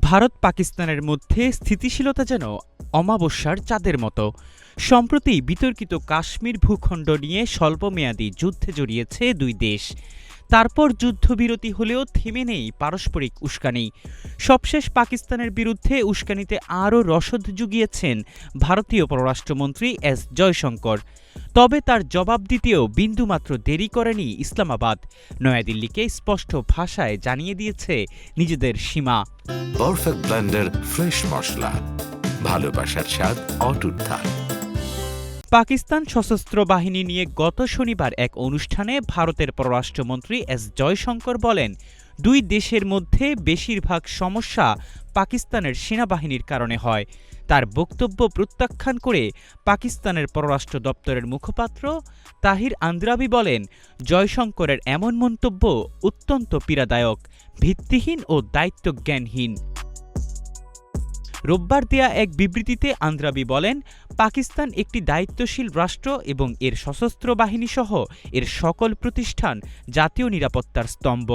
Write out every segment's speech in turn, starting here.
ভারত পাকিস্তানের মধ্যে স্থিতিশীলতা যেন অমাবস্যার চাঁদের মতো। সম্প্রতি বিতর্কিত কাশ্মীর ভূখণ্ড নিয়ে স্বল্পমেয়াদী যুদ্ধে জড়িয়েছে দুই দেশ। তারপর যুদ্ধবিরতি হলেও থেমে নেই পারস্পরিক উস্কানি। সবশেষ পাকিস্তানের বিরুদ্ধে উস্কানিতে আরও রসদ জুগিয়েছেন ভারতীয় পররাষ্ট্রমন্ত্রী এস জয়শঙ্কর। তবে তার জবাব দিতেও বিন্দুমাত্র দেরি করেনি ইসলামাবাদ। নয়াদিল্লিকে স্পষ্ট ভাষায় জানিয়ে দিয়েছে নিজেদের সীমা। পারফেক্ট ব্লেন্ডার ফ্রেশ মশলা, ভালোবাসার স্বাদ অটুট থাক। পাকিস্তান সশস্ত্র বাহিনী নিয়ে গত শনিবার এক অনুষ্ঠানে ভারতের পররাষ্ট্রমন্ত্রী এস জয়শঙ্কর বলেন, দুই দেশের মধ্যে বেশিরভাগ সমস্যা পাকিস্তানের সেনাবাহিনীর কারণে হয়। তার বক্তব্য প্রত্যাখ্যান করে পাকিস্তানের পররাষ্ট্র দপ্তরের মুখপাত্র তাহির আন্দ্রাবি বলেন, জয়শঙ্করের এমন মন্তব্য অত্যন্ত পীড়াদায়ক, ভিত্তিহীন ও দায়িত্বজ্ঞানহীন। রোববার দেয়া এক বিবৃতিতে আন্দ্রাবি বলেন, পাকিস্তান একটি দায়িত্বশীল রাষ্ট্র এবং এর সশস্ত্র বাহিনীসহ এর সকল প্রতিষ্ঠান জাতীয় নিরাপত্তার স্তম্ভ,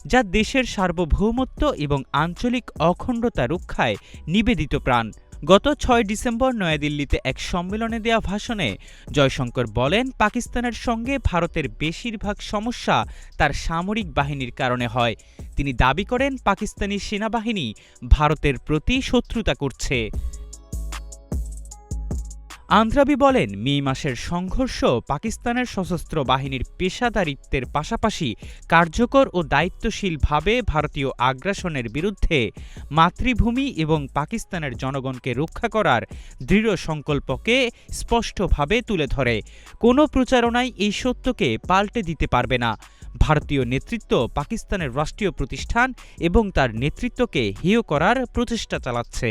যা দেশের সার্বভৌমত্ব এবং আঞ্চলিক অখণ্ডতা রক্ষায় নিবেদিত প্রাণ। গত ৬ ডিসেম্বর নয়াদিল্লিতে এক সম্মেলনে দেয়া ভাষণে জয়শঙ্কর বলেন, পাকিস্তানের সঙ্গে ভারতের বেশিরভাগ সমস্যা তার সামরিক বাহিনীর কারণে হয়। তিনি দাবি করেন, পাকিস্তানি সেনাবাহিনী ভারতের প্রতি শত্রুতা করছে। আন্দ্রাবি বলেন, মে মাসের সংঘর্ষ পাকিস্তানের সশস্ত্র বাহিনীর পেশাদারিত্বের পাশাপাশি কার্যকর ও দায়িত্বশীলভাবে ভারতীয় আগ্রাসনের বিরুদ্ধে মাতৃভূমি এবং পাকিস্তানের জনগণকে রক্ষা করার দৃঢ় সংকল্পকে স্পষ্টভাবে তুলে ধরে। কোনো প্রচারণাই এই সত্যকে পাল্টে দিতে পারবে না। ভারতীয় নেতৃত্ব পাকিস্তানের রাষ্ট্রীয় প্রতিষ্ঠান এবং তার নেতৃত্বকে হেয় করার প্রচেষ্টা চালাচ্ছে।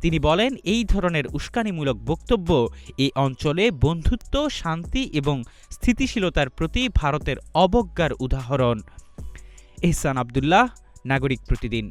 তিনি বলেন, এই ধরনের উস্কানিমূলক বক্তব্য এই অঞ্চলে বন্ধুত্ব, শান্তি এবং স্থিতিশীলতার প্রতি ভারতের অবজ্ঞার উদাহরণ। এহসান আব্দুল্লাহ, নাগরিক প্রতিদিন।